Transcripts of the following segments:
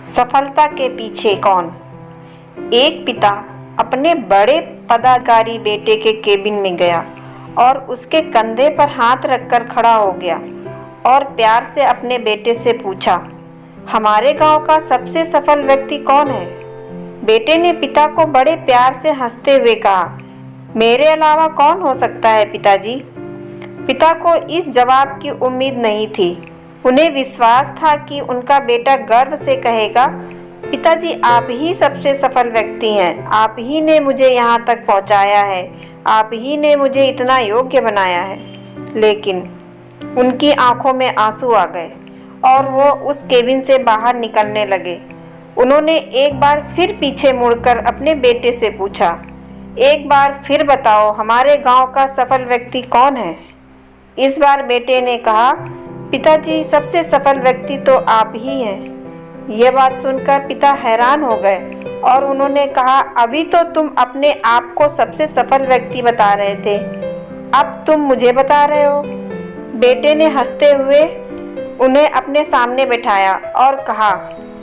सफलता के पीछे कौन। एक पिता अपने बड़े पदाधिकारी बेटे के केबिन में गया और उसके कंधे पर हाथ रखकर खड़ा हो गया और प्यार से अपने बेटे से पूछा, हमारे गांव का सबसे सफल व्यक्ति कौन है। बेटे ने पिता को बड़े प्यार से हंसते हुए कहा, मेरे अलावा कौन हो सकता है पिताजी। पिता को इस जवाब की उम्मीद नहीं थी। उन्हें विश्वास था कि उनका बेटा गर्व से कहेगा, पिताजी आप ही सबसे सफल व्यक्ति हैं, आप ही ने मुझे यहाँ तक पहुँचाया है, आप ही ने मुझे इतना योग्य बनाया है। लेकिन उनकी आंखों में आंसू आ गए और वो उस केबिन से बाहर निकलने लगे। उन्होंने एक बार फिर पीछे मुड़कर अपने बेटे से पूछा, एक बार फिर बताओ हमारे गांव का सफल व्यक्ति कौन है। इस बार बेटे ने कहा, पिताजी सबसे सफल व्यक्ति तो आप ही हैं। यह बात सुनकर पिता हैरान हो गए और उन्होंने कहा, अभी तो तुम अपने आप को सबसे सफल व्यक्ति बता रहे थे, अब तुम मुझे बता रहे हो। बेटे ने हंसते हुए उन्हें अपने सामने बैठाया और कहा,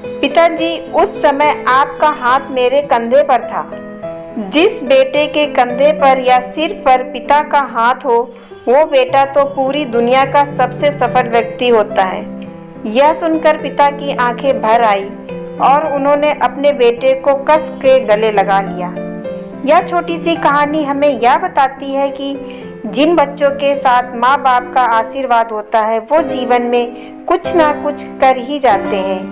पिताजी उस समय आपका हाथ मेरे कंधे पर था। जिस बेटे के कंधे पर या सिर पर पिता का हाथ हो वो बेटा तो पूरी दुनिया का सबसे सफल व्यक्ति होता है। यह सुनकर पिता की आंखें भर आई और उन्होंने अपने बेटे को कस के गले लगा लिया। यह छोटी सी कहानी हमें यह बताती है कि जिन बच्चों के साथ माँ बाप का आशीर्वाद होता है वो जीवन में कुछ ना कुछ कर ही जाते हैं।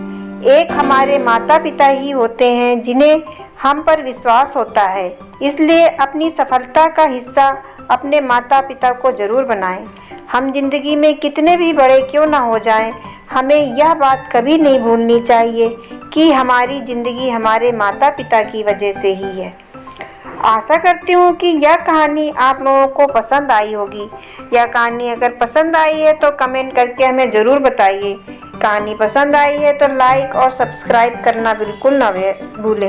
एक हमारे माता पिता ही होते हैं जिन्हें हम पर विश्वास होता है, इसलिए अपनी सफलता का हिस्सा अपने माता पिता को जरूर बनाएं। हम जिंदगी में कितने भी बड़े क्यों ना हो जाएं, हमें यह बात कभी नहीं भूलनी चाहिए कि हमारी ज़िंदगी हमारे माता पिता की वजह से ही है। आशा करती हूँ कि यह कहानी आप लोगों को पसंद आई होगी। यह कहानी अगर पसंद आई है तो कमेंट करके हमें ज़रूर बताइए। कहानी पसंद आई है तो लाइक और सब्सक्राइब करना बिल्कुल ना भूलें।